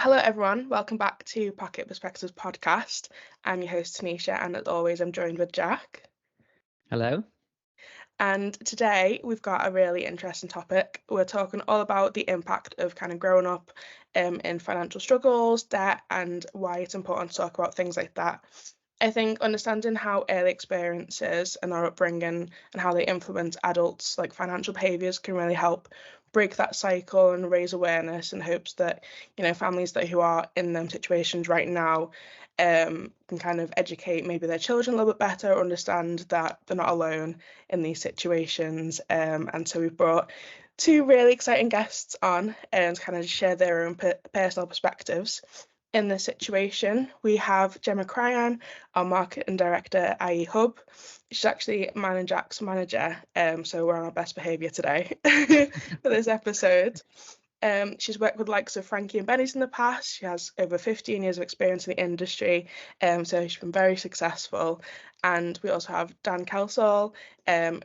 Hello, everyone. Welcome back to Pocket Perspectives podcast. I'm your host, Tanisha, and as always, I'm joined with Jack. Hello. And today we've got a really interesting topic. We're talking all about the impact of kind of growing up in financial struggles, debt, and why it's important to talk about things like that. I think understanding how early experiences and our upbringing and how they influence adults' like financial behaviours can really help break that cycle and raise awareness in hopes that families that who are in them situations right now can kind of educate maybe their children a little bit better, understand that they're not alone in these situations. And so we've brought two really exciting guests on to kind of share their own personal perspectives in this situation. We have Gemma Cryan, our marketing director at IE Hub. She's actually mine and Jack's manager, so we're on our best behaviour today for this episode. She's worked with likes of Frankie and Benny's in the past. She has over 15 years of experience in the industry, so she's been very successful. And we also have Dan Kelsall,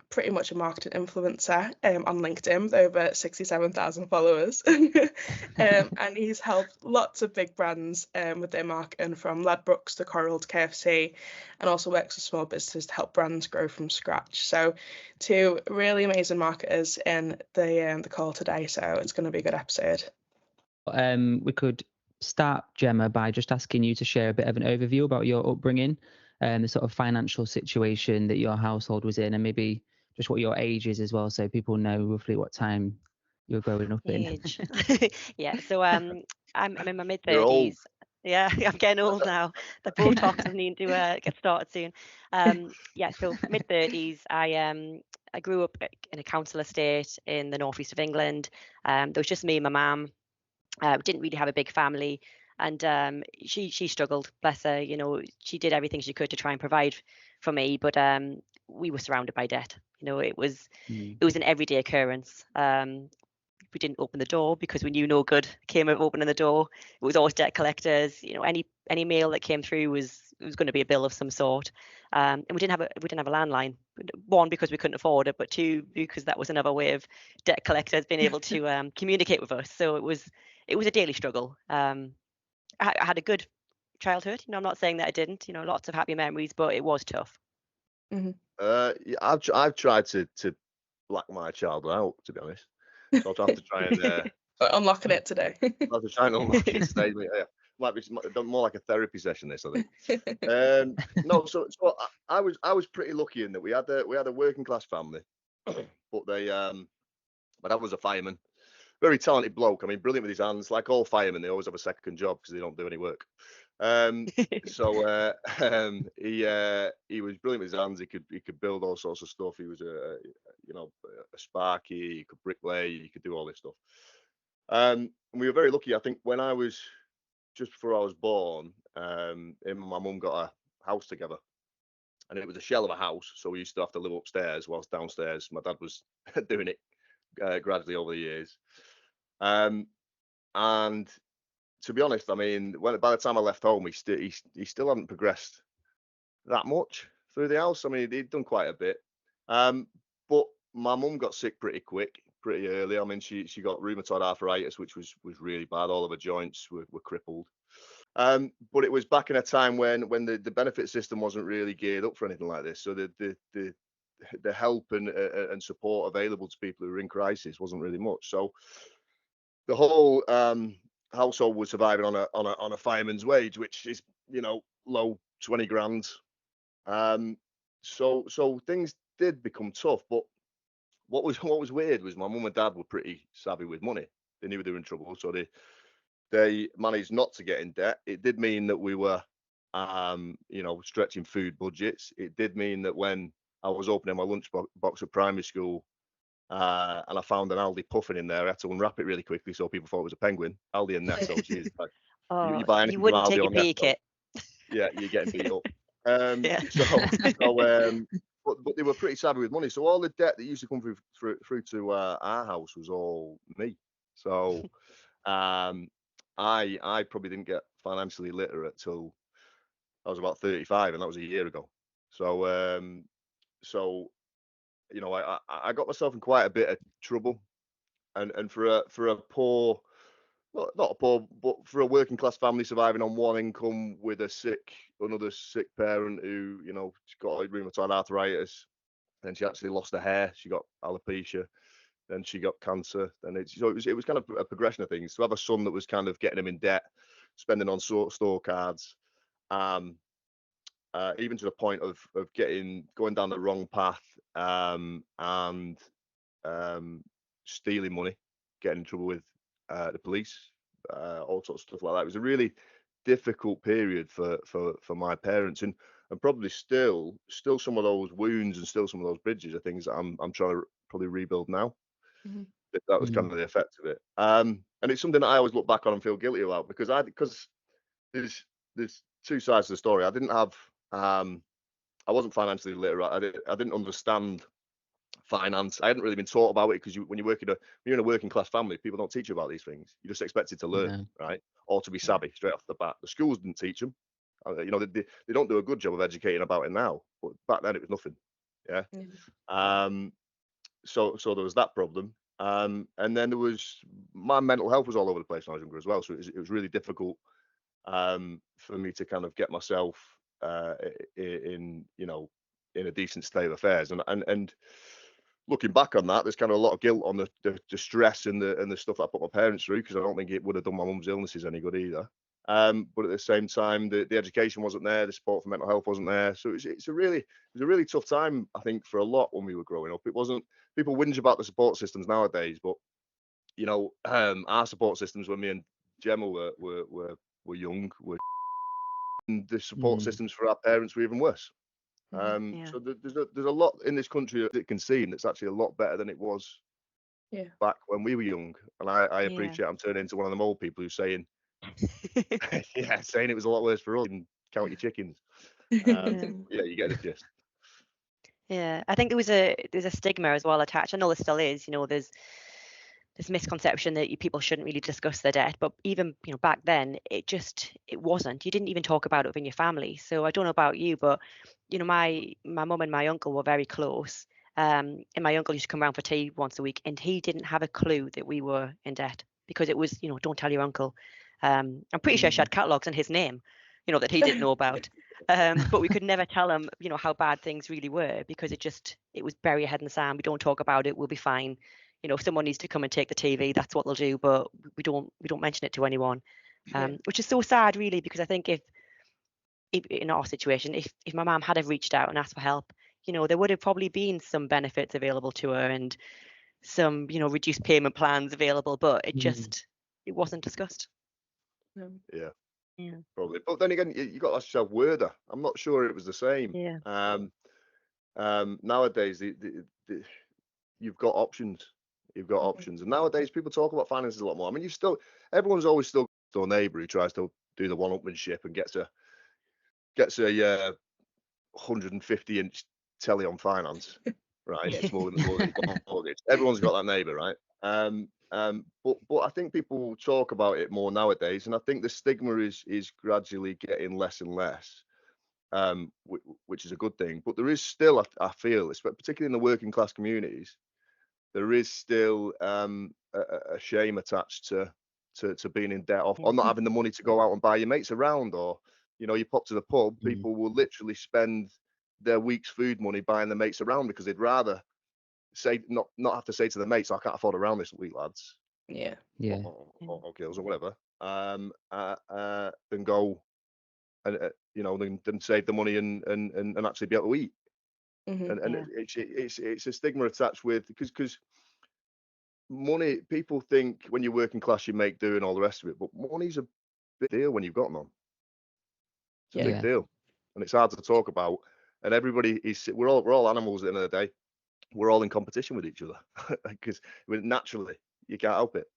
pretty much a marketing influencer on LinkedIn with over 67,000 followers. And he's helped lots of big brands with their marketing, from Ladbrokes to Kelsall to KFC, and also works with small businesses to help brands grow from scratch. So two really amazing marketers in the call today, so it's going to be a good episode. We could start, Gemma, by just asking you to share a bit of an overview about your upbringing and the sort of financial situation that your household was in, and maybe just what your age is as well, so people know roughly what time you're growing up in. Age. Yeah, so I'm in my mid You're old. 30s. Yeah, I'm getting old now. The Botox is needing to get started soon. Yeah, so mid 30s. I grew up in a council estate in the northeast of England. There was just me and my mum. We didn't really have a big family, and she struggled. Bless her. She did everything she could to try and provide for me, but we were surrounded by debt. It was an everyday occurrence. We didn't open the door because we knew no good came of opening the door. It was always debt collectors. Any mail that came through was going to be a bill of some sort. And we didn't have a landline. One, because we couldn't afford it, but two, because that was another way of debt collectors being able to communicate with us. So it was a daily struggle. I had a good childhood. I'm not saying that I didn't. Lots of happy memories, but it was tough. Mm-hmm. I've tried to black my child out, to be honest. So I'll have to try and unlocking it today. I'll have to try and unlock it today. Might be more like a therapy session, this, I think. No, so I was pretty lucky in that we had a working class family, but my dad was a fireman, very talented bloke. I mean, brilliant with his hands. Like all firemen, they always have a second job because they don't do any work. So he was brilliant with his hands. He could build all sorts of stuff. He was a sparky. He could bricklay. He could do all this stuff. And we were very lucky. I think when I was just before I was born, him and my mum got a house together, and it was a shell of a house. So we used to have to live upstairs whilst downstairs my dad was doing it gradually over the years. And to be honest, I mean, by the time I left home, he still hadn't progressed that much through the house. I mean, he'd done quite a bit, but my mum got sick pretty early. I mean, she got rheumatoid arthritis, which was really bad. All of her joints were crippled. But it was back in a time when the benefit system wasn't really geared up for anything like this. So the help and support available to people who were in crisis wasn't really much. So the whole household was surviving on a fireman's wage, which is low 20 grand. So things did become tough. But what was weird was my mum and dad were pretty savvy with money. They knew they were in trouble, so they managed not to get in debt. It did mean that we were stretching food budgets. It did mean that when I was opening my lunch box at primary school, and I found an Aldi puffin in there, I had to unwrap it really quickly so people thought it was a penguin. Aldi and Netto, geez, you buy anything You wouldn't from take Aldi a or peek Netto, it. yeah, you're getting beat up. Yeah. But they were pretty savvy with money. So all the debt that used to come through to our house was all me. So I probably didn't get financially literate till I was about 35, and that was a year ago. So I got myself in quite a bit of trouble, and for a poor not a poor, but for a working class family surviving on one income with another sick parent who, she's got rheumatoid arthritis, then she actually lost her hair, she got alopecia, then she got cancer. Then it was kind of a progression of things. To have a son that was kind of getting him in debt, spending on store cards, even to the point of going down the wrong path, and stealing money, getting in trouble with the police, all sorts of stuff like that. It was a really difficult period for my parents, and probably still some of those wounds and still some of those bridges are things that I'm trying to probably rebuild now. Mhm. That was kind of the effect of it. And it's something that I always look back on and feel guilty about, because there's two sides to the story. I didn't have I wasn't financially literate. I didn't understand finance. I hadn't really been taught about it, because when you're in a working class family, people don't teach you about these things. You're just expected to learn, right? Or to be savvy straight off the bat. The schools didn't teach them. They don't do a good job of educating about it now, but back then it was nothing. Yeah. So there was that problem. And then there was my mental health was all over the place when I was younger as well. So it was really difficult for me to kind of get myself in a decent state of affairs. And looking back on that, there's kind of a lot of guilt on the stress and the stuff that I put my parents through, because I don't think it would have done my mum's illnesses any good either. But at the same time, the education wasn't there, the support for mental health wasn't there. So it was a really tough time, I think, for a lot when we were growing up. It wasn't, people whinge about the support systems nowadays, but our support systems when me and Gemma were young and the support systems for our parents were even worse. So there's a lot in this country that it can see, and it's actually a lot better than it was back when we were young. And I appreciate I'm turning into one of them old people who's saying saying it was a lot worse for us, and count your chickens. You get the gist. Yeah, I think there's a stigma as well attached. I know there still is. There's this misconception that people shouldn't really discuss their debt, but even back then it wasn't. You didn't even talk about it within your family. So I don't know about you, but my mum and my uncle were very close. And my uncle used to come around for tea once a week, and he didn't have a clue that we were in debt, because it was don't tell your uncle. I'm pretty sure she had catalogs in his name, that he didn't know about. But we could never tell him, how bad things really were, because it was bury your head in the sand. We don't talk about it. We'll be fine. If someone needs to come and take the TV, that's what they'll do. But we don't mention it to anyone, which is so sad, really, because I think if in our situation, if my mum had have reached out and asked for help, there would have probably been some benefits available to her and some, reduced payment plans available. But it wasn't discussed. Yeah. Probably. But then again, you got to ask yourself, were there? I'm not sure it was the same. Nowadays, you've got options. You've got options, and nowadays people talk about finances a lot more. I mean, everyone's always still got a neighbour who tries to do the one-upmanship and gets a 150-inch telly on finance, right? It's more than mortgage. Everyone's got that neighbour, right? But I think people talk about it more nowadays, and I think the stigma is gradually getting less and less, which is a good thing. But there is still, I feel, particularly in the working class communities, there is still a shame attached to being in debt, or not having the money to go out and buy your mates around, or you pop to the pub. People will literally spend their week's food money buying the mates around, because they'd rather not have to say to the mates, I can't afford a round this week, lads. Or girls or whatever. Than go and than save the money and actually be able to eat. It's a stigma attached with, because money, people think when you're working class you make do and all the rest of it, but money's a big deal when you've got none. It's a big deal, and it's hard to talk about. And everybody we're all animals at the end of the day. We're all in competition with each other, because naturally you can't help it.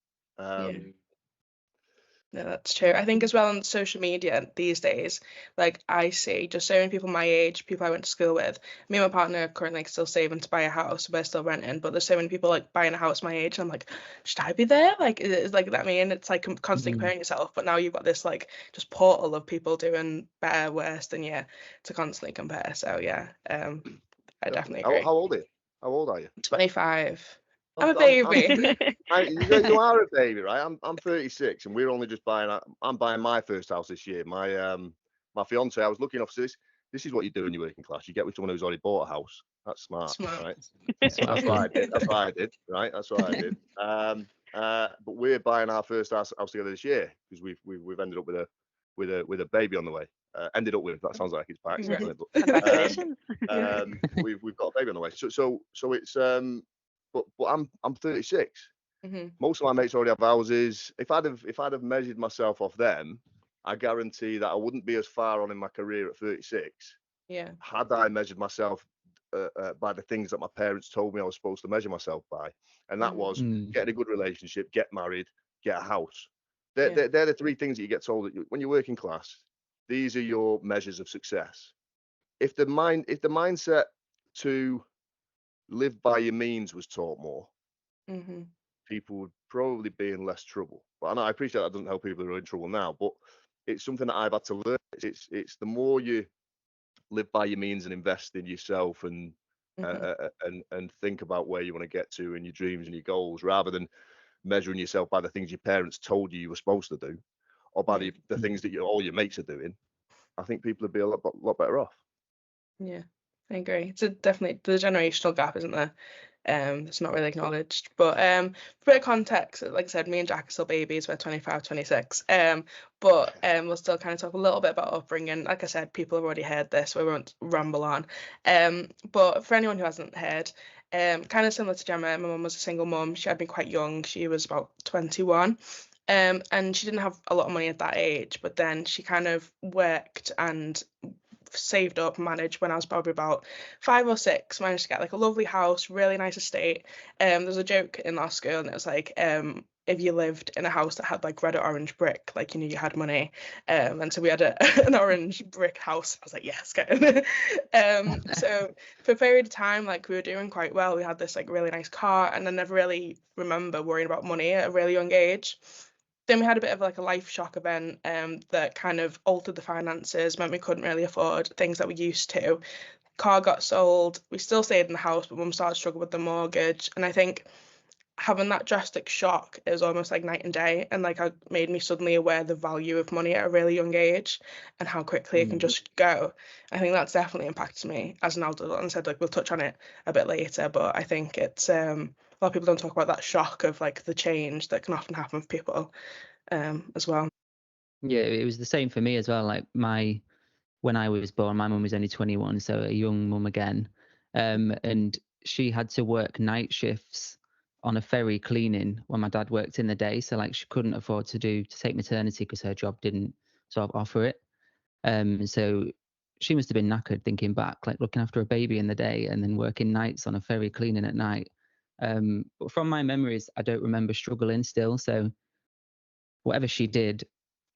No, that's true. I think as well on social media these days, like I see just so many people my age, people I went to school with. Me and my partner are currently still saving to buy a house. We're still renting, but there's so many people like buying a house my age. And I'm like, should I be there? Like, it's like that. I mean, it's like constantly comparing yourself. But now you've got this like just portal of people doing better, worse than you to constantly compare. So I definitely agree. How old are you? 25. I'm a baby. You are a baby, right? I'm 36, and we're only just buying. I'm buying my first house this year. My fiance, I was looking off. So this is what you do when you're working class. You get with someone who's already bought a house. That's smart, right? That's what I That's what I did. did. That's what I did. Right? That's what I did. But we're buying our first house together this year because we've ended up with a baby on the way. Ended up with, that sounds like it's by accident, doesn't it? But, Congratulations. we've got a baby on the way. So it's but I'm 36. Mhm. Most of my mates already have houses. If I'd have measured myself off them, I guarantee that I wouldn't be as far on in my career at 36 Yeah. had I measured myself by the things that my parents told me I was supposed to measure myself by, and that was get a good relationship, get married, get a house. They're the three things that you get told that when you're working class. These are your measures of success. If the mindset to live by your means was taught more, Mhm. people would probably be in less trouble. But I know I appreciate that doesn't help people who are in trouble now, but it's something that I've had to learn. It's the more you live by your means and invest in yourself and think about where you want to get to and your dreams and your goals, rather than measuring yourself by the things your parents told you were supposed to do, or by the things that all your mates are doing. I think people would be a lot better off. Yeah, I agree. It's definitely the generational gap, isn't there? It's not really acknowledged. But for a bit of context, like I said, me and Jack are still babies. We're 25, 26. But we'll still kind of talk a little bit about upbringing. Like I said, people have already heard this, so we won't ramble on. But for anyone who hasn't heard, kind of similar to Gemma, my mum was a single mum. She had me quite young. She was about 21. And she didn't have a lot of money at that age, but then she kind of worked and saved up, managed when I was probably about 5 or 6, managed to get like a lovely house, really nice estate. There's a joke in our school, and it was like, if you lived in a house that had like red or orange brick, like you knew you had money. And so we had an orange brick house. I was like, yes, get in. So for a period of time, like we were doing quite well. We had this like really nice car, and I never really remember worrying about money at a really young age. Then we had a bit of like a life shock event that kind of altered the finances, meant we couldn't really afford things that we used to. Car got sold. We still stayed in the house, but mum started to struggle with the mortgage. And I think having that drastic shock, it was almost like night and day. And like it made me suddenly aware the value of money at a really young age and how quickly it can just go. I think that's definitely impacted me as an adult. And I said, like, we'll touch on it a bit later, but I think it's a lot of people don't talk about that shock of like the change that can often happen with people as well. Yeah, it was the same for me as well. Like when I was born, my mum was only 21, so a young mum again. And she had to work night shifts on a ferry cleaning when my dad worked in the day. So like she couldn't afford to take maternity because her job didn't sort of offer it. So she must have been knackered thinking back, like looking after a baby in the day and then working nights on a ferry cleaning at night. But from my memories, I don't remember struggling still. So whatever she did,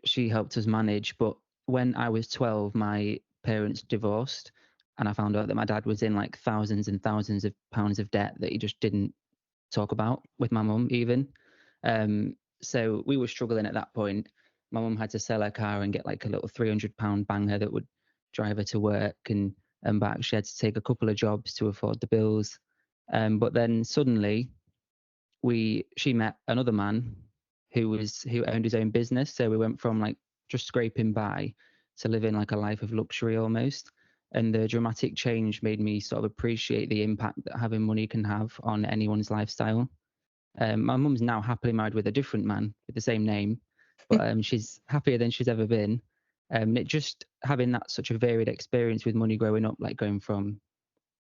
she helped us manage. But when I was 12, my parents divorced, and I found out that my dad was in like thousands and thousands of pounds of debt that he just didn't talk about with my mum even. So we were struggling at that point. My mum had to sell her car and get like a little £300 banger that would drive her to work and back. She had to take a couple of jobs to afford the bills. But then suddenly she met another man who owned his own business. So we went from like just scraping by to living like a life of luxury almost. And the dramatic change made me sort of appreciate the impact that having money can have on anyone's lifestyle. My mum's now happily married with a different man with the same name, but she's happier than she's ever been. It just having that such a varied experience with money growing up, like going from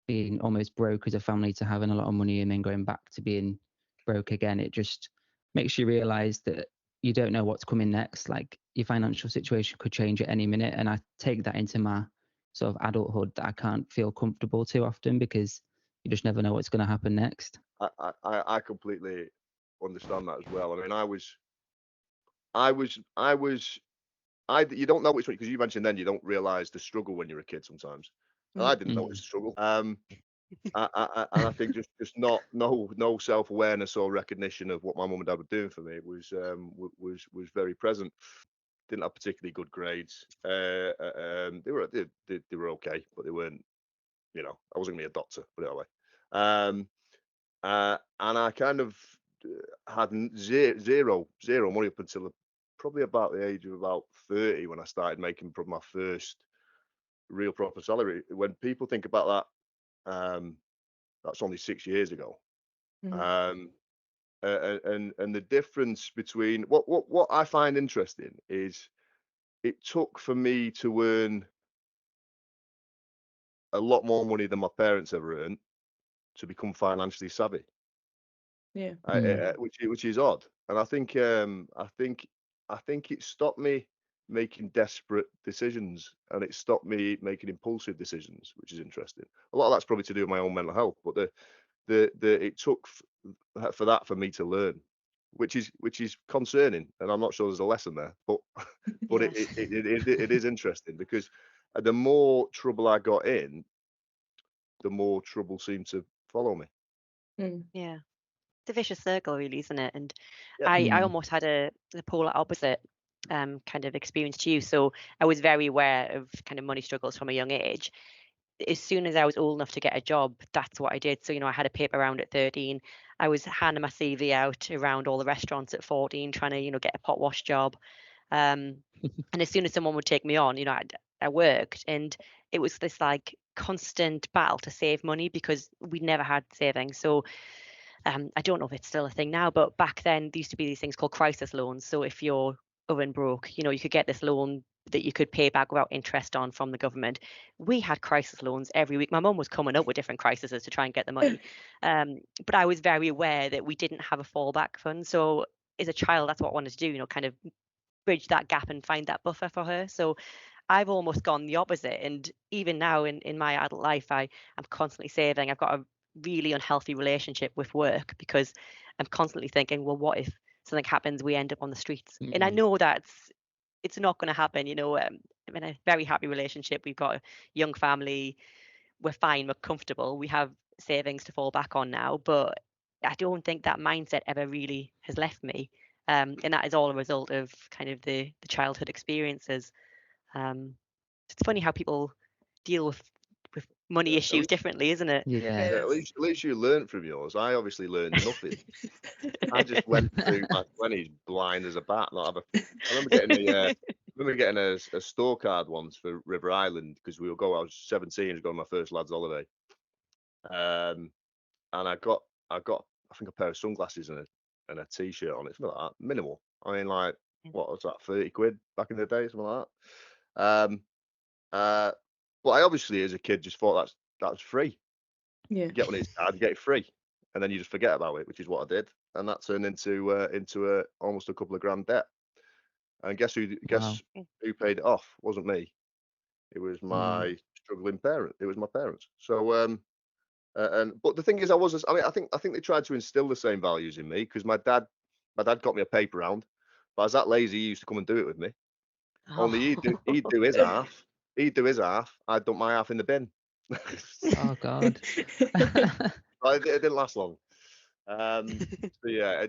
being almost broke as a family to having a lot of money and then going back to being broke again, it just makes you realize that you don't know what's coming next. Like your financial situation could change at any minute. And I take that into my sort of adulthood, that I can't feel comfortable too often because you just never know what's going to happen next. I completely understand that as well. I mean, you don't know which one, because you mentioned then you don't realize the struggle when you're a kid sometimes. And I didn't know it was a struggle. And I think just no self-awareness or recognition of what my mum and dad were doing for me was very present. Didn't have particularly good grades. They were okay, but they weren't. I wasn't gonna be a doctor, put it that way. and I kind of had zero money up until probably about the age of about 30, when I started making probably my first real proper salary. When people think about that, that's only 6 years ago. Mhm. And the difference between what I find interesting is it took for me to earn a lot more money than my parents ever earned to become financially savvy. Yeah. Which is odd, and I think it stopped me making desperate decisions, and it stopped me making impulsive decisions, which is interesting. A lot of that's probably to do with my own mental health, but it took for me to learn, which is concerning, and I'm not sure there's a lesson there, but Yes. it is interesting, because the more trouble I got in, the more trouble seemed to follow me. Mm. Yeah. It's a vicious circle, really, isn't it? And Yeah. I almost had the polar opposite kind of experience to you. So I was very aware of kind of money struggles from a young age. As soon as I was old enough to get a job, that's what I did. So, I had a paper round at 13. I was handing my CV out around all the restaurants at 14, trying to, get a pot wash job. And as soon as someone would take me on, I worked, and it was this like constant battle to save money because we'd never had savings. So I don't know if it's still a thing now, but back then there used to be these things called crisis loans. So if you're oven broke, you could get this loan that you could pay back without interest on from the government. We had crisis loans every week. My mum was coming up with different crises to try and get the money. But I was very aware that we didn't have a fallback fund. So as a child, that's what I wanted to do, kind of bridge that gap and find that buffer for her. So I've almost gone the opposite. And even now in my adult life, I'm constantly saving. I've got a really unhealthy relationship with work because I'm constantly thinking, well, what if something happens, we end up on the streets? And I know it's not going to happen. I'm in a very happy relationship. We've got a young family. We're fine. We're comfortable. We have savings to fall back on now. But I don't think that mindset ever really has left me. And that is all a result of kind of the childhood experiences. It's funny how people deal with money Yeah, issues differently, isn't it? Yeah. at least you learned from yours. I obviously learned nothing. I just went through my 20s blind as a bat. I remember getting a store card once for River Island, because I was 17, I was going on my first lads holiday. And I got I think a pair of sunglasses and a t-shirt on it, something like that. Minimal. I mean, like, what was that, 30 quid back in the day, something like that. Uh, but I obviously, as a kid, just thought that's free. Yeah. You get one of these cards, you get it free, and then you just forget about it, which is what I did, and that turned into almost a couple of grand debt. And guess Wow. who paid it off? Wasn't me. It was my struggling parent. It was my parents. So but the thing is, I think they tried to instill the same values in me, because my dad got me a paper round, but I was that lazy, he used to come and do it with me. Only Oh. he'd do his half. He'd do his half. I'd dump my half in the bin. Oh God. It didn't last long. So yeah,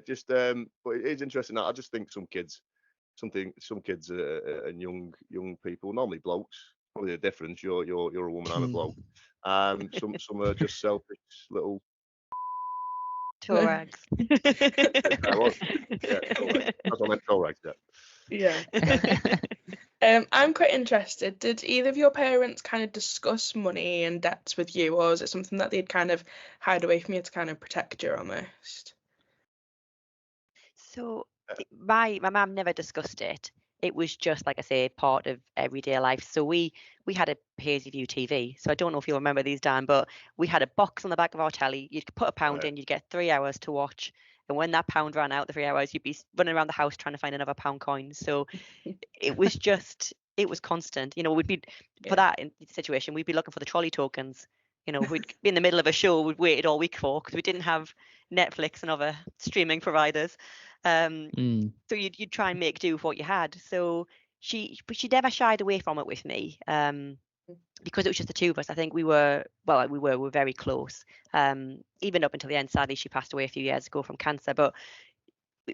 but it is interesting. I just think some kids and young people, normally blokes, probably the difference. You're a woman, I'm a bloke. Some are just selfish little. Torags. I was, yeah, that's what I meant. Correct. Yeah. Yeah. I'm quite interested. Did either of your parents kind of discuss money and debts with you, or is it something that they'd kind of hide away from you to kind of protect you almost? So my mum never discussed it. It was just, like I say, part of everyday life. So we had a pay-as-you-view TV. So I don't know if you'll remember these, Dan, but we had a box on the back of our telly. You'd put a pound Right. in, you'd get 3 hours to watch. And when that pound ran out, the 3 hours, you'd be running around the house trying to find another pound coin. So it was constant. We'd be for Yeah. that situation, we'd be looking for the trolley tokens. We'd be in the middle of a show we'd waited all week for, because we didn't have Netflix and other streaming providers. So you'd try and make do with what you had. So she never shied away from it with me, because it was just the two of us. I think we were very close. Even up until the end. Sadly, she passed away a few years ago from cancer, but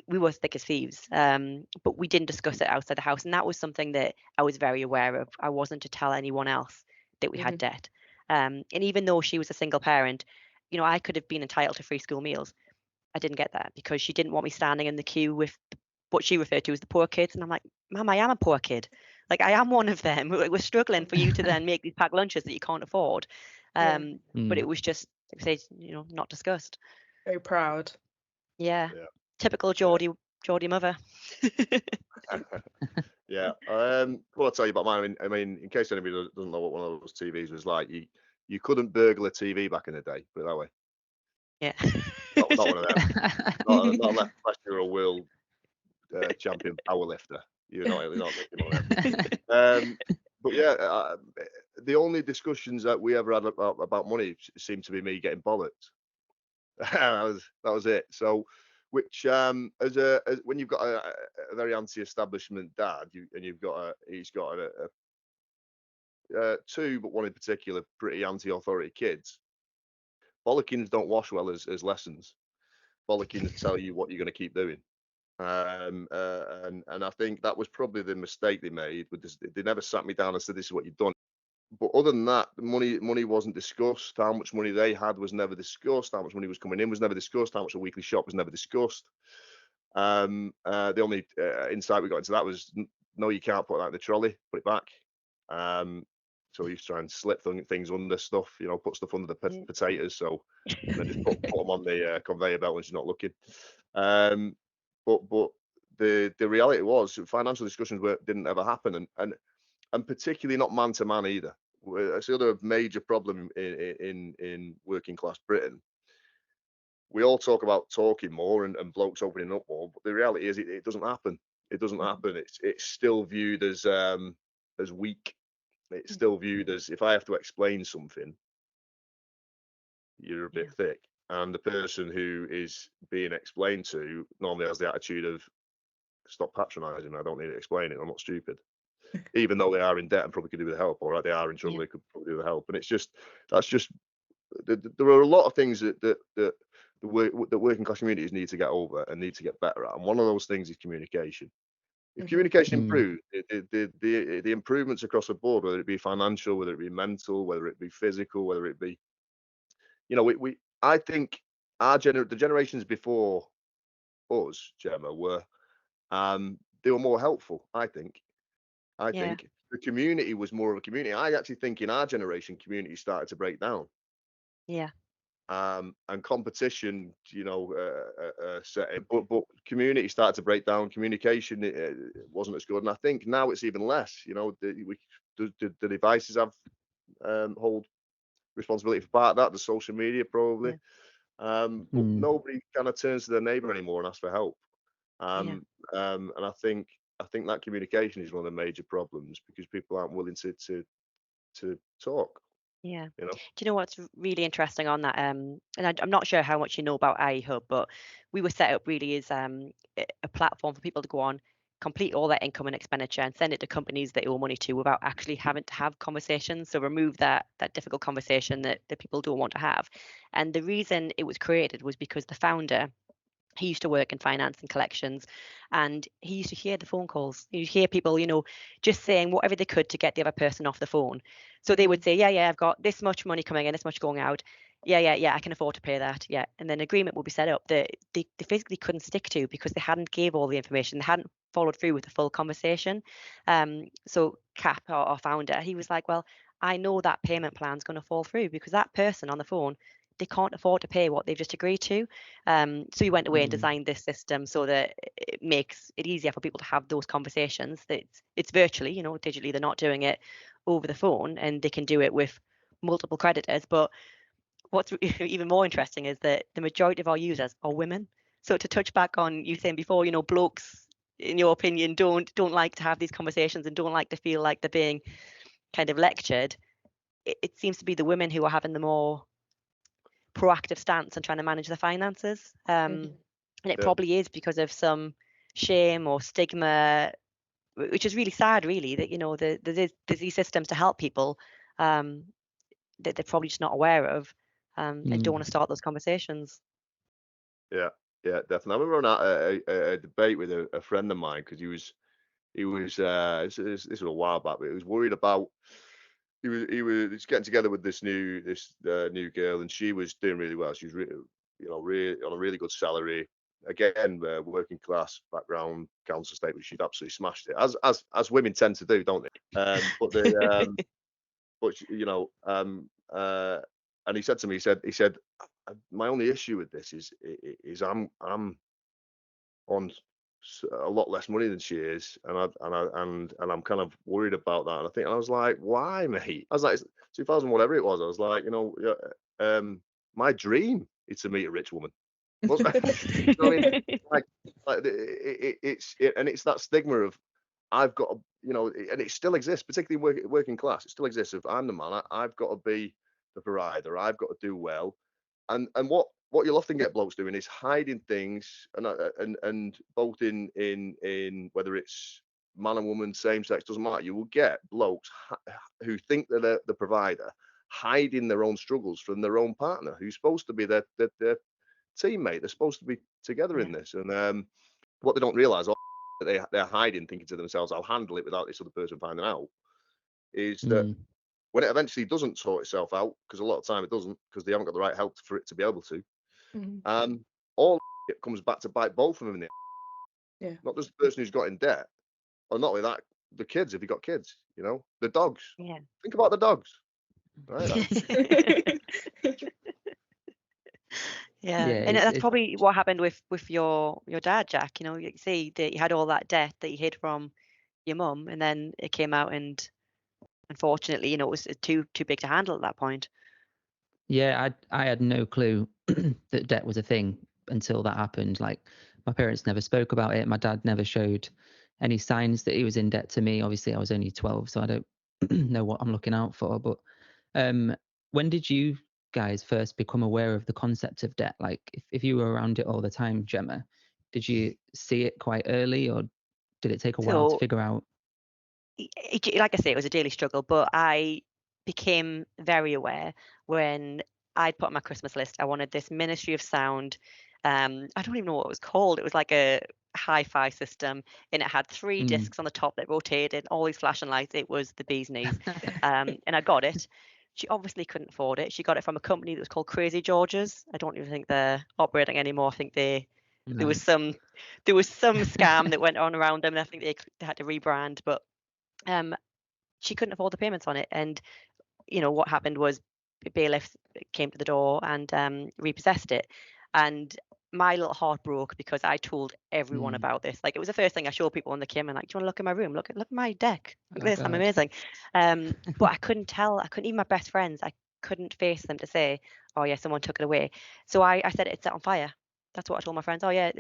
we were thick as thieves. But we didn't discuss it outside the house, and that was something that I was very aware of. I wasn't to tell anyone else that we had debt. And even though she was a single parent, you know, I could have been entitled to free school meals. I didn't get that because she didn't want me standing in the queue with what she referred to as the poor kids. And I'm like, Mum, I am a poor kid. Like, I am one of them. We're struggling for you to then make these packed lunches that you can't afford. Yeah. But it was just, like I say, you know, not discussed. Very proud. Yeah. Yeah. Typical Geordie mother. Yeah. What I'll tell you about mine. I mean, in case anybody doesn't know what one of those TVs was like, you couldn't burgle a TV back in the day. Put it that way. Yeah. Not one of them. Not unless you're a world champion powerlifter. You're not making one of them. But yeah, the only discussions that we ever had about money seemed to be me getting bollocked. that was it. So, which when you've got a very anti-establishment dad, he's got two, but one in particular, pretty anti-authority kids. Bollockings don't wash well as lessons. Bollockings tell you what you're going to keep doing. And I think that was probably the mistake they made with this. They never sat me down and said, this is what you've done. But other than that, money wasn't discussed. How much money they had was never discussed. How much money was coming in was never discussed. How much a weekly shop was never discussed. The only insight we got into that was, no, you can't put that in the trolley. Put it back. So we used to try and slip things under stuff, you know, put stuff under the potatoes. So and then just put them on the conveyor belt when she's not looking. But the reality was financial discussions didn't ever happen, and particularly not man to man either. That's the other major problem in working class Britain. We all talk about talking more and blokes opening up more, but the reality is it doesn't happen. It doesn't happen. It's still viewed as weak. It's still viewed as, if I have to explain something, you're a bit thick. And the person who is being explained to normally has the attitude of, stop patronising. I don't need to explain it. I'm not stupid. Even though they are in debt and probably could do with help, or they are in trouble, they could probably do with help. And there are a lot of things that the working class communities need to get over and need to get better at. And one of those things is communication. If communication improves, the improvements across the board, whether it be financial, whether it be mental, whether it be physical, whether it be, you know, I think the generations before us, Gemma, were they were more helpful. I think the community was more of a community. I actually think in our generation, community started to break down. Yeah. And competition, you know, but community started to break down. Communication wasn't as good, and I think now it's even less. You know, the devices have hold responsibility for part of that. The social media probably, but nobody kind of turns to their neighbour anymore and asks for help. And I think that communication is one of the major problems because people aren't willing to talk. Yeah. You know? Do you know what's really interesting on that? And I'm not sure how much you know about iHub, but we were set up really as a platform for people to go on, complete all their income and expenditure, and send it to companies they owe money to without actually having to have conversations. So remove that difficult conversation that people don't want to have. And the reason it was created was because the founder, he used to work in finance and collections, and he used to hear the phone calls. You'd hear people, you know, just saying whatever they could to get the other person off the phone. So they would say, yeah, I've got this much money coming in, this much going out. Yeah, I can afford to pay that. Yeah. And then an agreement would be set up that they physically couldn't stick to because they hadn't gave all the information. They hadn't followed through with the full conversation. So Cap, our founder, he was like, well, I know that payment plan's going to fall through because that person on the phone, they can't afford to pay what they've just agreed to. So he went away and designed this system so that it makes it easier for people to have those conversations. That it's virtually, you know, digitally, they're not doing it over the phone, and they can do it with multiple creditors. But what's even more interesting is that the majority of our users are women. So to touch back on you saying before, you know, blokes, in your opinion, don't like to have these conversations and don't like to feel like they're being kind of lectured. It seems to be the women who are having the more proactive stance and trying to manage the finances. And it probably is because of some shame or stigma, which is really sad, really, that, you know, there's these systems to help people that they're probably just not aware of and don't want to start those conversations. Yeah, definitely. I remember on a debate with a friend of mine because he was this was a while back, but he was worried about he's getting together with this new girl, and she was doing really well. She was really on a really good salary. Again, working class background, council estate, but she'd absolutely smashed it, as women tend to do, don't they? But and he said to me, he said, my only issue with this is I'm on a lot less money than she is, and I'm kind of worried about that. And I was like, why, mate? I was like, 2000 whatever it was. I was like, my dream is to meet a rich woman. You know what I mean? It's that stigma of I've got to, and it still exists, particularly working class. It still exists. If I'm the man, I've got to be the provider. I've got to do well. And what you'll often get blokes doing is hiding things, and both in whether it's man and woman, same sex, doesn't matter. You will get blokes who think they're the provider, hiding their own struggles from their own partner, who's supposed to be their teammate. They're supposed to be together in this, and what they don't realise, that they're hiding, thinking to themselves, "I'll handle it without this other person finding out," is that when it eventually doesn't sort itself out, because a lot of time it doesn't, because they haven't got the right help for it to be able to, all it comes back to bite both of them in the not just the person who's got in debt, or not only that, the kids, if you've got kids, the dogs. Yeah. Think about the dogs. Right? Yeah, and that's probably what happened with your dad, Jack. You see that you had all that debt that you hid from your mum, and then it came out, and unfortunately, it was too big to handle at that point. Yeah, I had no clue that debt was a thing until that happened. Like, my parents never spoke about it. My dad never showed any signs that he was in debt to me. Obviously, I was only 12, so I don't know what I'm looking out for. But when did you guys first become aware of the concept of debt? Like, if you were around it all the time, Gemma, did you see it quite early, or did it take a while to figure out? Like I say, it was a daily struggle, but I became very aware when I'd put on my Christmas list, I wanted this Ministry of Sound. I don't even know what it was called. It was like a hi-fi system, and it had 3 discs on the top that rotated, all these flashing lights. It was the bee's knees. And I got it. She obviously couldn't afford it. She got it from a company that was called Crazy George's. I don't even think they're operating anymore. I think there was some scam that went on around them, and I think they had to rebrand. But she couldn't afford the payments on it, and what happened was bailiffs came to the door and repossessed it, and my little heart broke because I told everyone about this. Like, it was the first thing I showed people when they came, and like, do you want to look at my room? Look at my deck. Look at this. God. I'm amazing. But I couldn't even my best friends, I couldn't face them to say, oh yeah, someone took it away. So I said it's set on fire. That's what I told my friends. Oh yeah,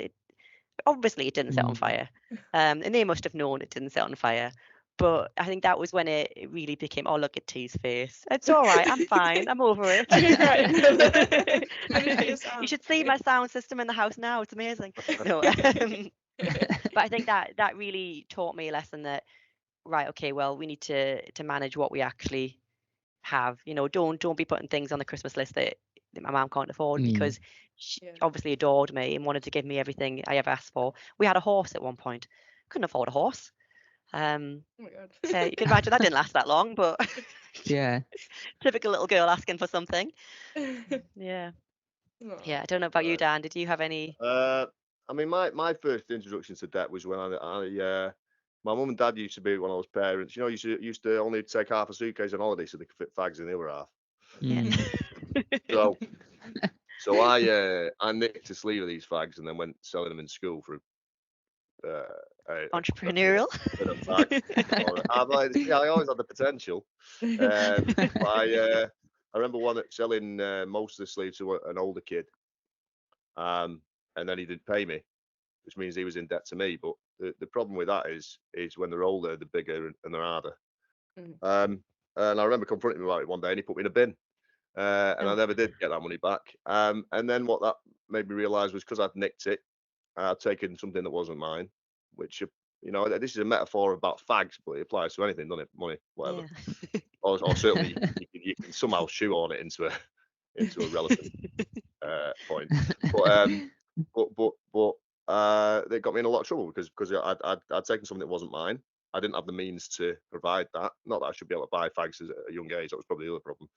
obviously it didn't set on fire, and they must have known it didn't set on fire. But I think that was when it really became, oh, look at T's face. It's all right. I'm fine. I'm over it. You should see my sound system in the house now. It's amazing. No, but I think that really taught me a lesson that, right, okay, well, we need to manage what we actually have. Don't be putting things on the Christmas list that my mum can't afford, because she obviously adored me and wanted to give me everything I ever asked for. We had a horse at one point. Couldn't afford a horse. Oh my God. So you can imagine that didn't last that long, but yeah, typical little girl asking for something. Yeah. I don't know about you, Dan. Did you have any? I mean, my first introduction to debt was when my mum and dad used to be when I was parents. Used to only take half a suitcase on holiday so they could fit fags in the other half. So I nicked a sleeve of these fags and then went selling them in school for entrepreneurial. I always had the potential. I remember selling most of the sleeves to an older kid, and then he didn't pay me, which means he was in debt to me. But the problem with that is when they're older, they're bigger and they're harder. And I remember confronting him about it one day, and he put me in a bin, and I never did get that money back. And then what that made me realise was, because I'd nicked it, I'd taken something that wasn't mine, which, this is a metaphor about fags, but it applies to anything, doesn't it? Money, whatever. Yeah. or certainly you can somehow shoehorn it into a relevant point. But they got me in a lot of trouble because I'd taken something that wasn't mine, I didn't have the means to provide that. Not that I should be able to buy fags at a young age. That was probably the other problem.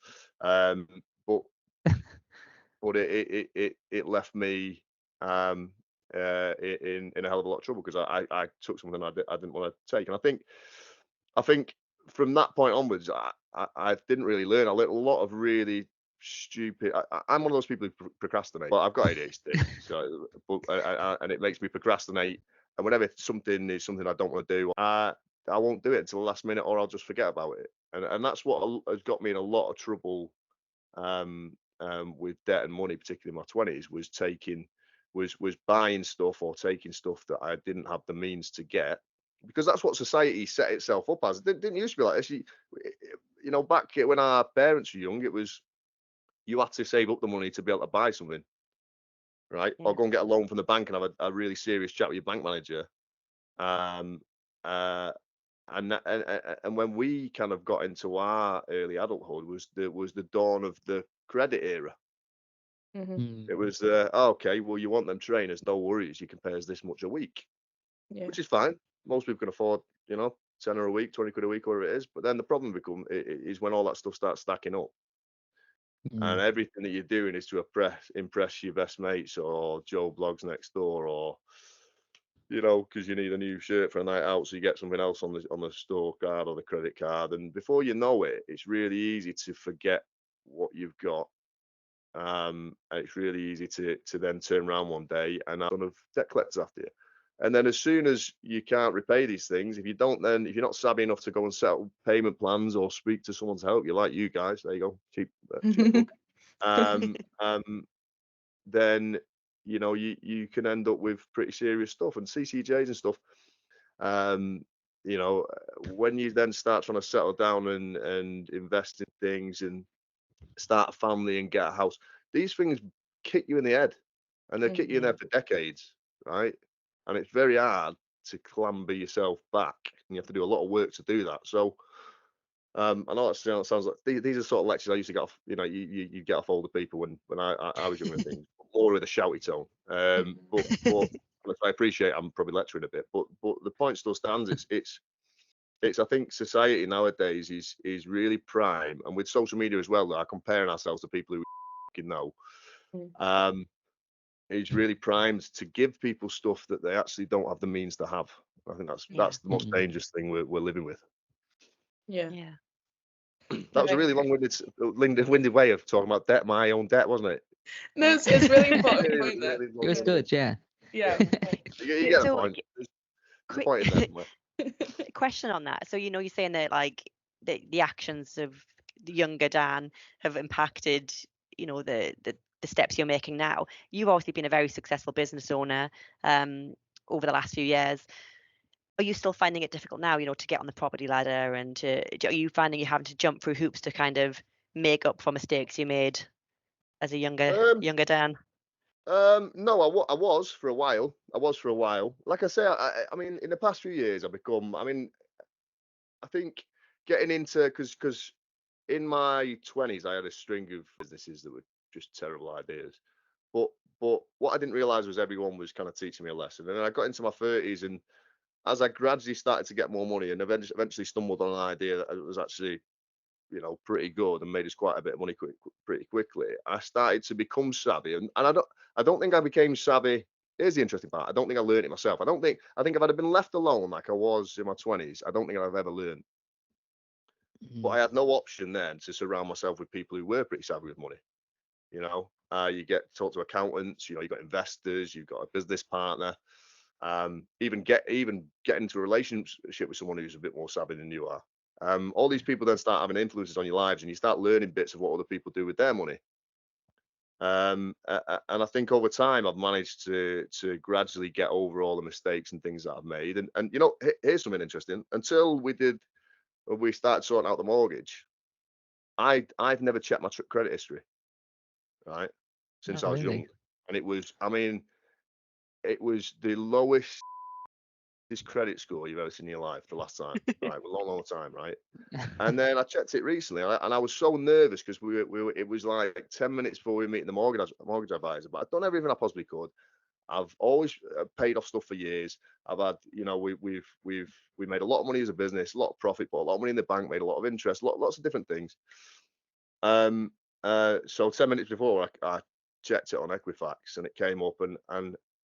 But it left me in a hell of a lot of trouble, because I took something I didn't want to take. And I think from that point onwards, I didn't really learn. I learned a lot of really stupid. I'm one of those people who procrastinate. Well, I've got ADHD, so and it makes me procrastinate. And whenever something is something I don't want to do, I won't do it until the last minute, or I'll just forget about it. And that's what has got me in a lot of trouble with debt and money, particularly in my 20s, was buying stuff or taking stuff that I didn't have the means to get, because that's what society set itself up as. It didn't used to be like this. You know, back when our parents were young, it was you had to save up the money to be able to buy something, right? Yeah. Or go and get a loan from the bank and have a really serious chat with your bank manager. And when we kind of got into our early adulthood was the dawn of the credit era. Mm-hmm. It was okay, well, you want them trainers, no worries, you can pay us this much a week, Yeah. which is fine. Most people can afford, you know, 10 a week, 20 quid a week, whatever it is. But then the problem is when all that stuff starts stacking up, and everything that you're doing is to impress your best mates or Joe Blogs next door, or you know, because you need a new shirt for a night out, so you get something else on the store card or the credit card, and before you know it, it's really easy to forget what you've got. And it's really easy to then turn around one day and have a ton of debt collectors after you. And then as soon as you can't repay these things, if you're not savvy enough to go and set up payment plans or speak to someone to help you, like you guys, there you go, cheap then you know you can end up with pretty serious stuff and CCJs and stuff. You know, when you then start trying to settle down and invest in things and start a family and get a house, these things kick you in the head, and they kick you in the head for decades, right? And it's very hard to clamber yourself back, and you have to do a lot of work to do that. So I know that sounds like these are sort of lectures I used to get off, you know, you get off older people when I was younger, things more with a shouty tone. But I appreciate I'm probably lecturing a bit, but the point still stands. It's I think society nowadays is really prime, and with social media as well, are comparing ourselves to people who we know. Is really primed to give people stuff that they actually don't have the means to have. I think that's the most dangerous thing we're living with. Yeah. That was a really long-winded way of talking about debt, my own debt, wasn't it? No, it's really important point there. It was good, yeah. Yeah. You get a point. There's a point in there somewhere. Question on that. So, you know, you're saying that like the actions of the younger Dan have impacted, you know, the steps you're making now. You've obviously been a very successful business owner over the last few years. Are you still finding it difficult now, you know, to get on the property ladder, and are you finding you having to jump through hoops to kind of make up for mistakes you made as a younger Dan? No, I was for a while. Like I say, I mean, in the past few years, I think getting into, because in my 20s, I had a string of businesses that were just terrible ideas. But what I didn't realize was everyone was kind of teaching me a lesson. And then I got into my 30s, and as I gradually started to get more money and eventually stumbled on an idea that was actually, you know, pretty good and made us quite a bit of money pretty quickly, I started to become savvy. And I don't think I became savvy. Here's the interesting part. I don't think I learned it myself. I think if I'd have been left alone like I was in my 20s, I don't think I'd have ever learned. But I had no option then to surround myself with people who were pretty savvy with money. You know, you talk to accountants, you know, you've got investors, you've got a business partner. Even get into a relationship with someone who's a bit more savvy than you are. All these people then start having influences on your lives, and you start learning bits of what other people do with their money. And I think over time I've managed to gradually get over all the mistakes and things that I've made. And you know, here's something interesting. Until we started sorting out the mortgage, I've never checked my credit history, right, since I was young. And it was the lowest credit score you've ever seen in your life the last time, right? A long time, right? And then I checked it recently, and I was so nervous because it was like 10 minutes before we were meeting the mortgage advisor, but I'd done everything I possibly could. I've always paid off stuff for years. I've had, you know, we made a lot of money as a business, a lot of profit, but a lot of money in the bank, made a lot of interest, lots of different things. So 10 minutes before I checked it on Equifax and it came up and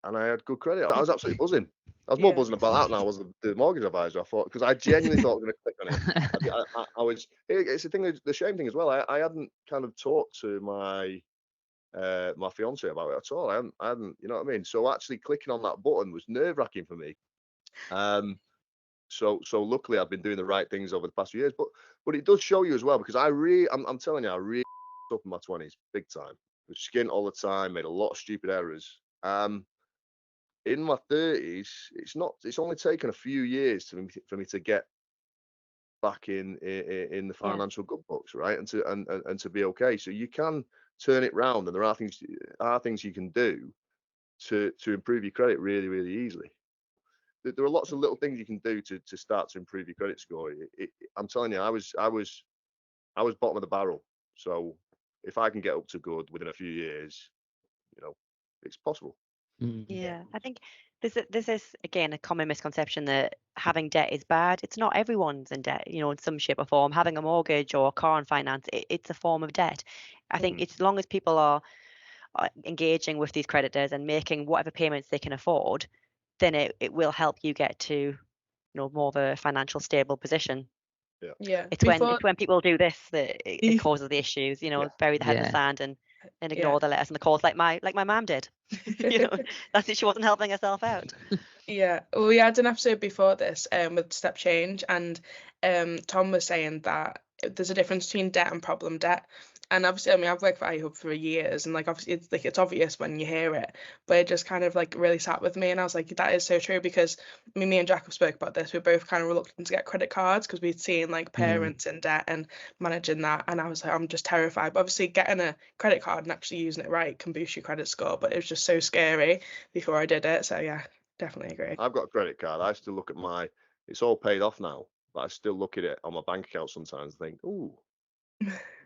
I had good credit. I was absolutely buzzing. I was more buzzing about that than I was the mortgage advisor. I thought, because I genuinely thought I was going to click on it. I was. It's the thing. The shame thing as well. I hadn't kind of talked to my fiance about it at all. I hadn't. You know what I mean? So actually clicking on that button was nerve wracking for me. So luckily I've been doing the right things over the past few years. But it does show you as well, because I'm telling you, I really up in my 20s big time. Was skint all the time, made a lot of stupid errors. In my 30s, it's only taken a few years for me to get back in the financial good books, right? And to be okay. So you can turn it round, and there are things you can do to improve your credit really, really easily. There are lots of little things you can do to start to improve your credit score. I'm telling you, I was bottom of the barrel. So if I can get up to good within a few years, you know, it's possible. Yeah, I think this is again a common misconception that having debt is bad. It's not. Everyone's in debt, you know, in some shape or form. Having a mortgage or a car on finance, it's a form of debt. I think as long as people are engaging with these creditors and making whatever payments they can afford, then it will help you get to, you know, more of a financial stable position. Yeah. It's when people do this that it causes the issues, you know, bury the head in the sand and ignore the letters and the calls like my mum did. You know, that's it. She wasn't helping herself out. Yeah, well, we had an episode before this with step change, and Tom was saying that there's a difference between debt and problem debt. And obviously, I mean, I've worked for iHub for years, and like obviously it's obvious when you hear it, but it just kind of like really sat with me, and I was like, that is so true, because me and Jack have spoke about this. We're both kind of reluctant to get credit cards because we'd seen like parents in debt and managing that, and I was like, I'm just terrified. But obviously, getting a credit card and actually using it right can boost your credit score, but it was just so scary before I did it. So yeah. Definitely agree. I've got a credit card. I still look at it's all paid off now, but I still look at it on my bank account sometimes and think, ooh.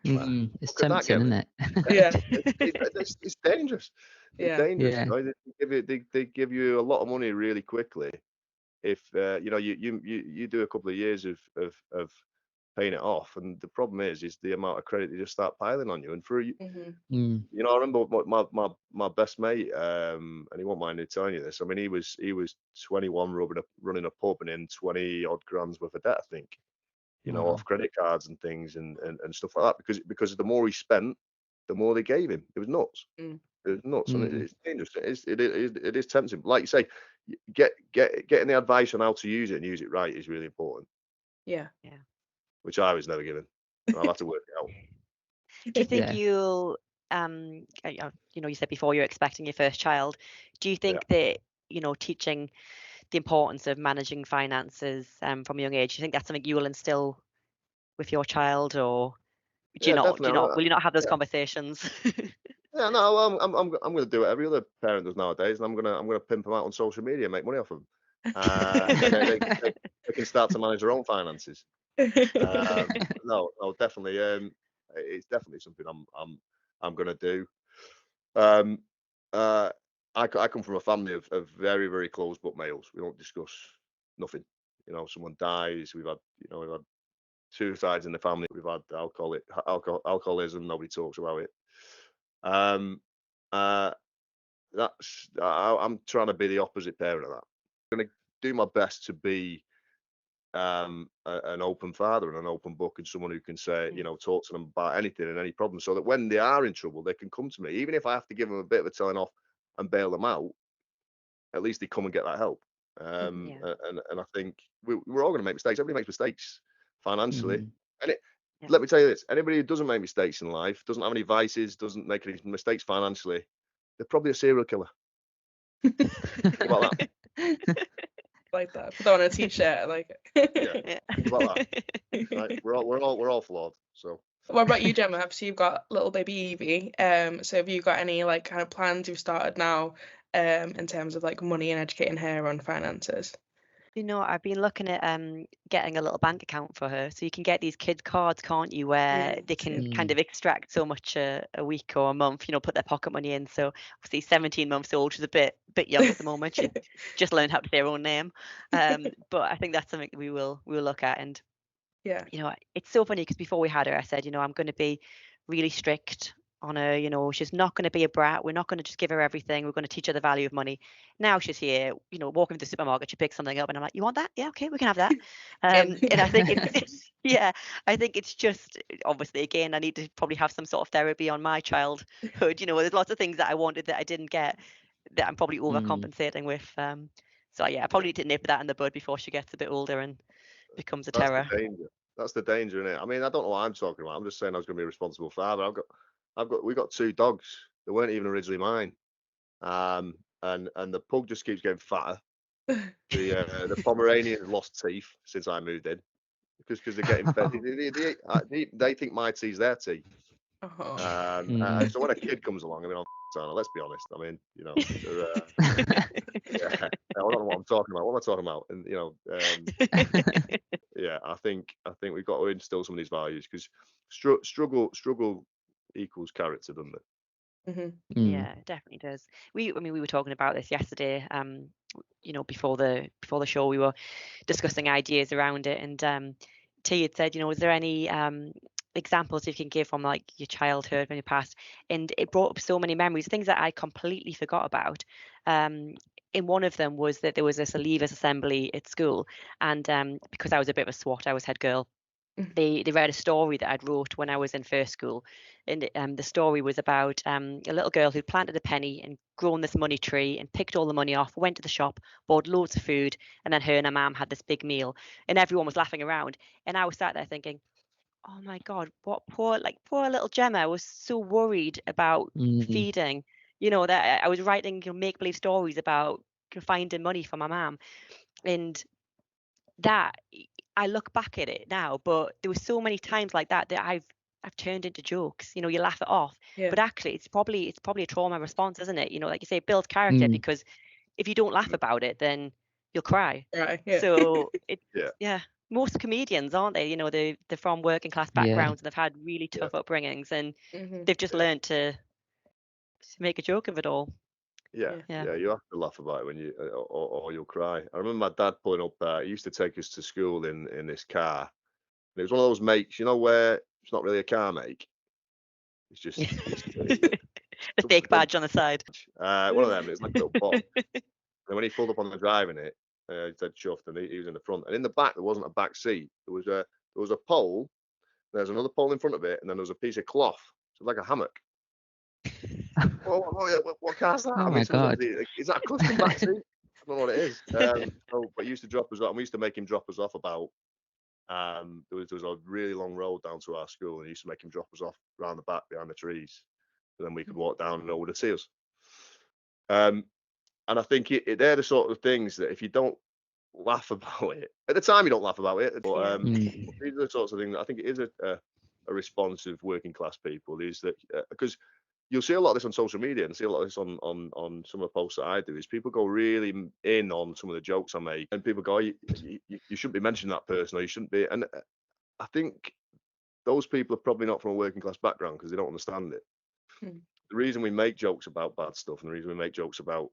It's tempting, isn't it? Yeah. It's dangerous. Yeah. It's dangerous. Yeah. You know, they give you a lot of money really quickly. If you know, you do a couple of years of paying it off, and the problem is the amount of credit they just start piling on you. And for you know, I remember my best mate, and he won't mind me telling you this. I mean, he was 21, running a pub, and in 20 odd grand's worth of debt, I think. You know, off credit cards and things and stuff like that, because the more he spent, the more they gave him. It was nuts. It was nuts, and it's dangerous. It is tempting. Like you say, getting the advice on how to use it and use it right is really important. Yeah. Which I was never given. I'll have to work it out. Do you think you'll, you know, you said before you're expecting your first child. Do you think that, you know, teaching the importance of managing finances from a young age, do you think that's something you will instill with your child, or do you not? Will you not have those conversations? Yeah, no, I'm going to do what every other parent does nowadays, and I'm going to pimp them out on social media and make money off them. They can start to manage their own finances. No, definitely. It's definitely something I'm going to do. I come from a family of very, very closed book males. We don't discuss nothing. You know, someone dies. We've had two sides in the family. We've had alcoholism. Nobody talks about it. I'm trying to be the opposite parent of that. I'm going to do my best to be an open father and an open book, and someone who can say, you know, talk to them about anything and any problem, so that when they are in trouble, they can come to me. Even if I have to give them a bit of a telling off and bail them out, at least they come and get that help. And I think we're all going to make mistakes. Everybody makes mistakes financially. And let me tell you this: anybody who doesn't make mistakes in life, doesn't have any vices, doesn't make any mistakes financially, they're probably a serial killer. Think about that. Like that. Put that on a t-shirt. I like it. Think about that. Right? We're all flawed. So. What about you, Gemma? Obviously, you've got little baby Evie. So have you got any like kind of plans you've started now, in terms of like money and educating her on finances? I've been looking at getting a little bank account for her. So you can get these kids cards, can't you, where they can kind of extract so much a week or a month, put their pocket money in. So obviously 17 months old, she's a bit young at the moment. She just learned how to say her own name. But I think that's something that we'll look at. And Yeah. it's so funny because before we had her, I said, I'm going to be really strict on her. She's not going to be a brat. We're not going to just give her everything. We're going to teach her the value of money. Now she's here, walking through the supermarket, she picks something up and I'm like, you want that? Yeah, okay, we can have that. And I think I think it's just, obviously, again, I need to probably have some sort of therapy on my childhood. There's lots of things that I wanted that I didn't get that I'm probably overcompensating with. So yeah, I probably need to nip that in the bud before she gets a bit older and becomes a terror. That's the danger, isn't it? I mean, I don't know what I'm talking about. I'm just saying I was going to be a responsible father. We got 2 dogs. They weren't even originally mine. And the pug just keeps getting fatter. The Pomeranian lost teeth since I moved in because they're getting fed. They think my tea's their tea. So when a kid comes along, I mean, let's be honest. I mean, yeah, I don't know what I'm talking about. What am I talking about? And yeah, I think we've got to instill some of these values because struggle equals character, doesn't it? Yeah, it definitely does. We were talking about this yesterday. Before the show, we were discussing ideas around it, and T had said, is there any examples you can give from like your childhood from your past? And it brought up so many memories, things that I completely forgot about. In one of them was that there was this leavers assembly at school, and because I was a bit of a swot, I was head girl. They read a story that I'd wrote when I was in first school, and the story was about a little girl who planted a penny and grown this money tree and picked all the money off, went to the shop, bought loads of food, and then her and her mum had this big meal, and everyone was laughing around, and I was sat there thinking, oh my God, what poor little Gemma was so worried about feeding, that I was writing make believe stories about finding money for my mum, and that I look back at it now, but there were so many times like that I've turned into jokes. You laugh it off, but actually it's probably a trauma response, isn't it? Like you say, it builds character because if you don't laugh about it, then you'll cry. Right. Yeah. So most comedians, aren't they? They're from working class backgrounds and they've had really tough upbringings, and they've just learned to make a joke of it all. Yeah, you have to laugh about it when you, or you'll cry. I remember my dad pulling up. He used to take us to school in this car. And it was one of those makes, where it's not really a car make. It's just a fake badge on the side. One of them. It's like a little box. And when he pulled up on the driving it, he said chuffed, and he was in the front. And in the back, there wasn't a back seat. There was a pole. There's another pole in front of it, and then there was a piece of cloth, so like a hammock. What car's that? Oh my God. Is that a custom back seat? I don't know what it is. But he used to drop us off, and we used to make him drop us off about. There was a really long road down to our school, and he used to make him drop us off around the back behind the trees, so then we could walk down and no one would see us. And I think they're the sort of things that if you don't laugh about it at the time, you don't laugh about it. But these are the sorts of things that I think it is a response of working class people, is that because you'll see a lot of this on social media and see a lot of this on some of the posts that I do, is people go really in on some of the jokes I make, and people go, you shouldn't be mentioning that person, or you shouldn't be. And I think those people are probably not from a working class background because they don't understand it. The reason we make jokes about bad stuff and the reason we make jokes about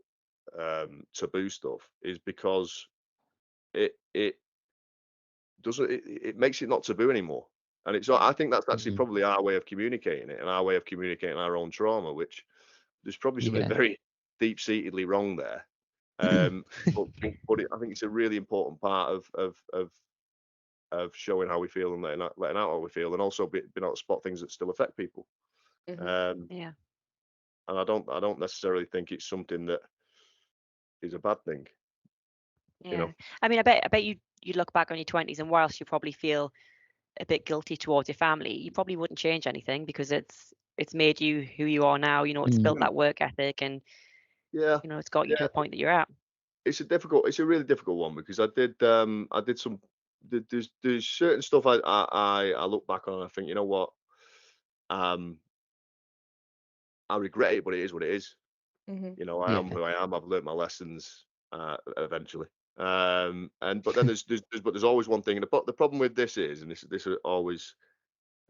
taboo stuff is because it makes it not taboo anymore. And I think that's actually probably our way of communicating it, and our way of communicating our own trauma, which there's probably something very deep-seatedly wrong there. But I think it's a really important part of showing how we feel and letting out how we feel, and also being able to spot things that still affect people. And I don't necessarily think it's something that is a bad thing. I mean, I bet you look back on your 20s, and whilst you probably feel a bit guilty towards your family, you probably wouldn't change anything because it's made you who you are now. It's built that work ethic, and it's got you to the point that you're at. It's a really difficult one because there's certain stuff I look back on and I think, you know what, I regret it, but it is what it is. I am who I am. I've learned my lessons eventually. But then there's always one thing. The problem with this is, and this always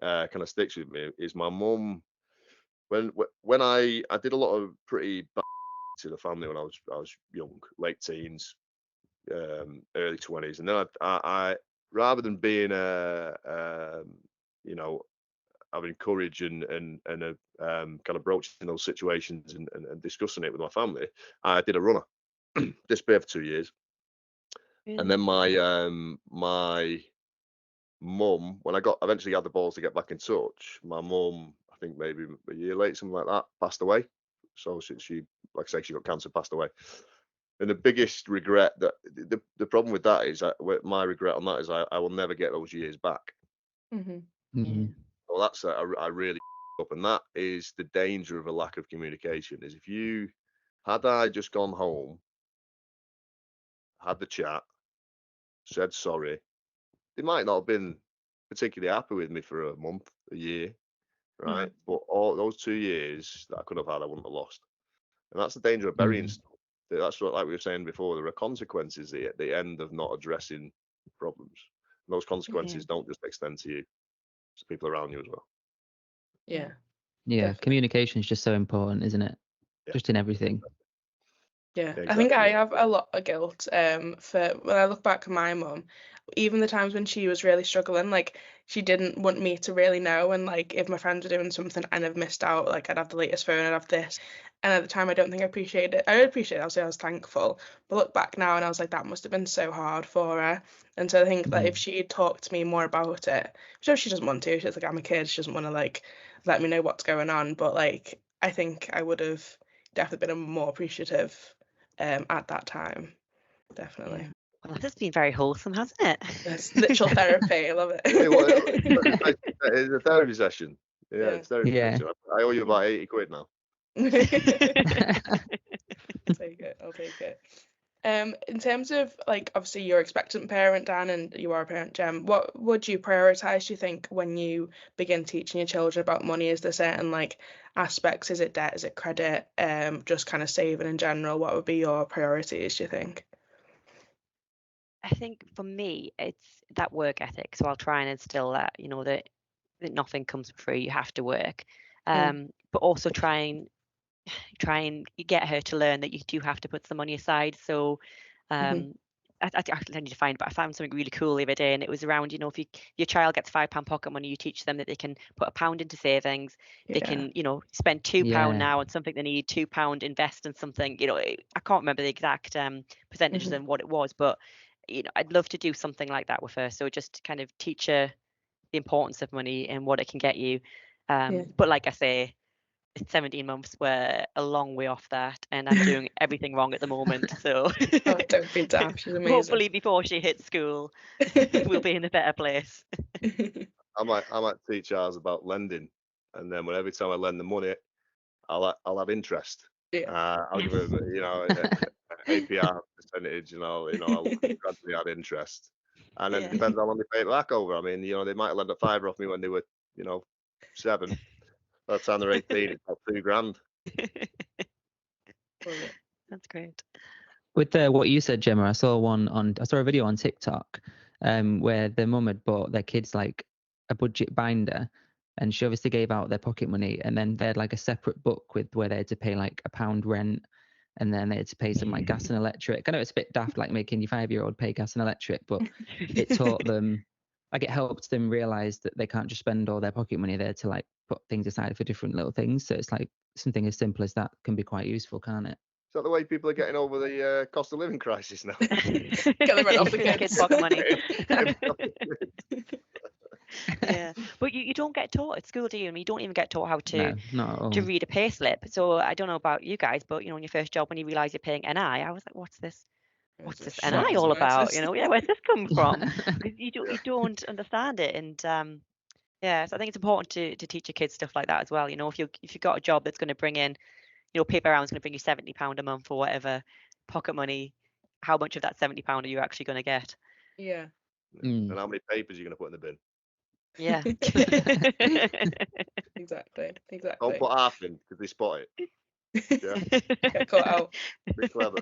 kind of sticks with me, is my mum. When I did a lot of pretty bad to the family when I was young, late teens, early 20s, and then I rather than being you know, having courage and kind of broaching those situations and discussing it with my family, I did a runner. Disappeared for 2 years. And then my mum, when I eventually had the balls to get back in touch, my mum, I think maybe a year later, something like that, passed away. So she like I say, she got cancer, passed away. And the biggest regret that the problem with that is my regret on that is I will never get those years back. Well, that's I really up, and that is the danger of a lack of communication. Is had I just gone home, had the chat, said sorry, they might not have been particularly happy with me for a month, a year, right? But all those 2 years that I could have had, I wouldn't have lost. And that's the danger of burying stuff. That's what, like we were saying before, there are consequences at the end of not addressing problems. And those consequences don't just extend to you, it's people around you as well. Yeah. Yeah, communication is just so important, isn't it? Yeah. Just in everything. Yeah, Exactly. I think I have a lot of guilt for when I look back at my mum, even the times when she was really struggling, like she didn't want me to really know, and like if my friends were doing something and I've missed out, like I'd have the latest phone, I'd have this, and at the time I don't think I appreciated it. I did appreciate it, I was thankful, but look back now and I was like, that must have been so hard for her. And so I think that if she talked to me more about it, which she doesn't want to, she's like, I'm a kid, she doesn't want to like let me know what's going on, but like I think I would have definitely been more appreciative at that time, definitely. Well, this has been very wholesome, hasn't it? It's literal therapy. I love it. It's a therapy session. Yeah, it's therapy session. I owe you about 80 quid now. I'll take it. In terms of like, obviously you're expectant parent, Dan, and you are a parent, Gem, what would you prioritize, do you think, when you begin teaching your children about money? Is there certain like aspects? Is it debt? Is it credit? Just kind of saving in general? What would be your priorities, do you think? I think for me, it's that work ethic. So I'll try and instill that, that nothing comes for free. You have to work, but also try and get her to learn that you do have to put some money aside. So I need to find, but I found something really cool the other day, and it was around, if your child gets £5 pocket money, you teach them that they can put £1 into savings. They can, spend £2 now on something they need, £2 invest in something. I can't remember the exact percentages and what it was, but I'd love to do something like that with her. So just kind of teach her the importance of money and what it can get you. But like I say, 17 months, we're a long way off that, and I'm doing everything wrong at the moment. So don't be daft, she's amazing. Hopefully before she hits school, we'll be in a better place. I might teach ours about lending, and then every time I lend the money, I'll have interest. I'll give her, APR percentage, I'll gradually add interest, and then it depends how long they pay it back over. I mean, they might lend a £5 off me when they were, 7. By the time they're 18, it's about £2,000. That's great. With what you said, Gemma, I saw a video on TikTok where their mum had bought their kids like a budget binder, and she obviously gave out their pocket money, and then they had like a separate book where they had to pay like £1 rent, and then they had to pay some like gas and electric. I know it's a bit daft, like making your 5-year-old pay gas and electric, but it taught them, like it helped them realize that they can't just spend all their pocket money there to like put things aside for different little things. So it's like something as simple as that can be quite useful, can't it? Is that the way people are getting over the cost of living crisis now? Get them right off the kids' pocket money. Yeah, but you don't get taught at school, do you? I mean, you don't even get taught how to read a pay slip. So I don't know about you guys, but in your first job when you realise you're paying NI, I was like, what's this NI all about? Where's this come from? Because you don't understand it. And so I think it's important to teach your kids stuff like that as well. If you've got a job that's going to bring in, paper round is going to bring you £70 a month or whatever, pocket money, how much of that £70 are you actually going to get? Yeah. And how many papers are you going to put in the bin? Yeah. Exactly. Don't put half in because they spot it. Get caught out. Be clever.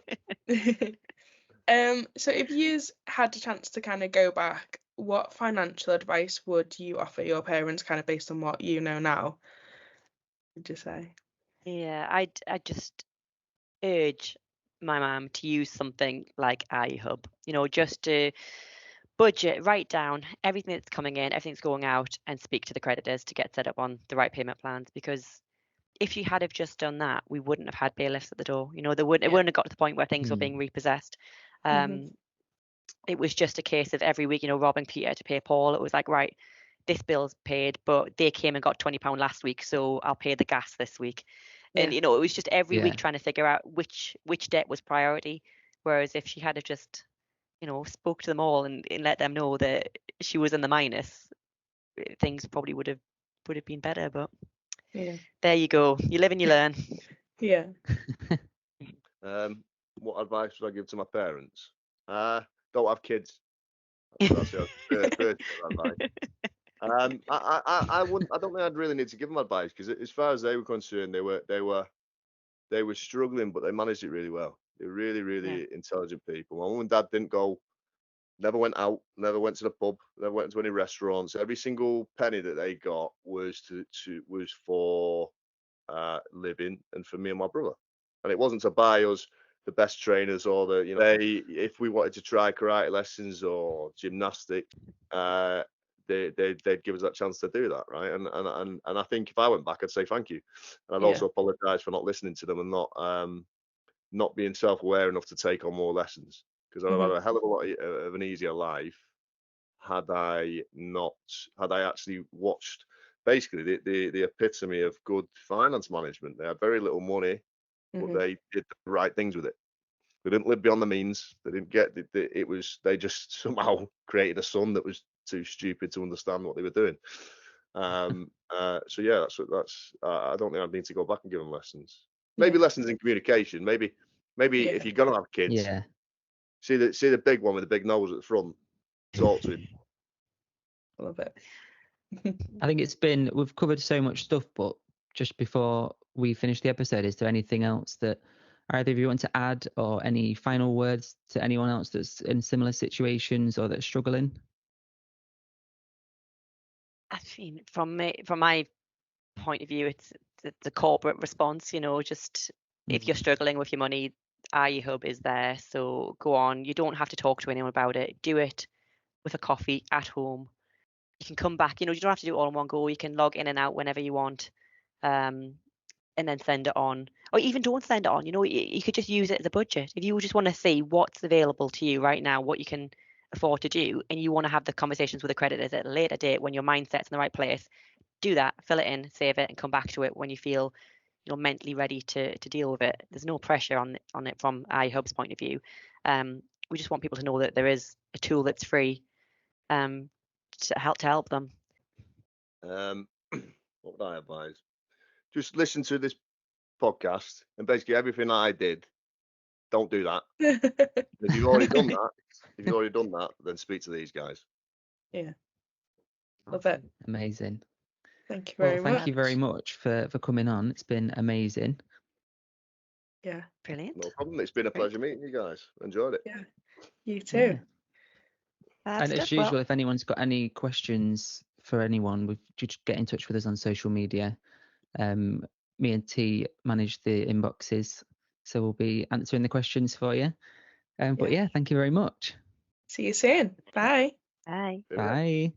So if you had a chance to kind of go back, what financial advice would you offer your parents, kind of based on what you know now? Would you say? Yeah, I'd just urge my mum to use something like iHub, just to budget, write down everything that's coming in, everything that's going out, and speak to the creditors to get set up on the right payment plans. Because if you had have just done that, we wouldn't have had bailiffs at the door. It wouldn't have got to the point where things were being repossessed. It was just a case of every week, robbing Peter to pay Paul. It was like, right, this bill's paid, but they came and got £20 last week, so I'll pay the gas this week. And it was just every week trying to figure out which debt was priority. Whereas if she had have just, spoke to them all and let them know that she was in the minus, things probably would have been better. But there you go. You live and you learn. Yeah. What advice would I give to my parents? Don't have kids. That's the first advice. I wouldn't. I don't think I'd really need to give them advice, because as far as they were concerned, they were struggling, but they managed it really well. They're really, really intelligent people. My mum and dad never went out, never went to the pub, never went to any restaurants. Every single penny that they got was for living and for me and my brother. And it wasn't to buy us the best trainers or if we wanted to try karate lessons or gymnastics, they'd give us that chance to do that, right? And I think if I went back, I'd say thank you, and I'd also apologise for not listening to them and not being self-aware enough to take on more lessons, because I'd have had a hell of a lot of an easier life had I actually watched basically the epitome of good finance management. They had very little money, but they did the right things with it. They didn't live beyond the means. They didn't get they just somehow created a son that was too stupid to understand what they were doing. So yeah, that's I don't think I'd need to go back and give them lessons. Maybe lessons in communication. Maybe if you're gonna have kids, see the big one with the big nose at the front. Talk to him. I love it. I think we've covered so much stuff, but just before we finish the episode, is there anything else that either of you want to add, or any final words to anyone else that's in similar situations or that's struggling? I mean, from my point of view, it's the corporate response. Just if you're struggling with your money, iHub is there. So go on. You don't have to talk to anyone about it. Do it with a coffee at home. You can come back. You don't have to do it all in one go. You can log in and out whenever you want, and then send it on, or even don't send it on. You could just use it as a budget. If you just want to see what's available to you right now, what you can afford to do, and you want to have the conversations with the creditors at a later date when your mindset's in the right place, do that, fill it in, save it, and come back to it when you feel mentally ready to deal with it. There's no pressure on it from iHub's point of view. We just want people to know that there is a tool that's free to help them. What would I advise? Just listen to this podcast, and basically everything I did, don't do that. If you've already done that, then speak to these guys. Yeah. Love it. Amazing. Thank you very much. Thank you very much for coming on. It's been amazing. Yeah. Brilliant. No problem. It's been a pleasure meeting you guys. Enjoyed it. Yeah. You too. And as usual, if anyone's got any questions for anyone, just get in touch with us on social media. Me and T manage the inboxes, so we'll be answering the questions for you. But yeah, thank you very much. See you soon. Bye. Bye. Bye.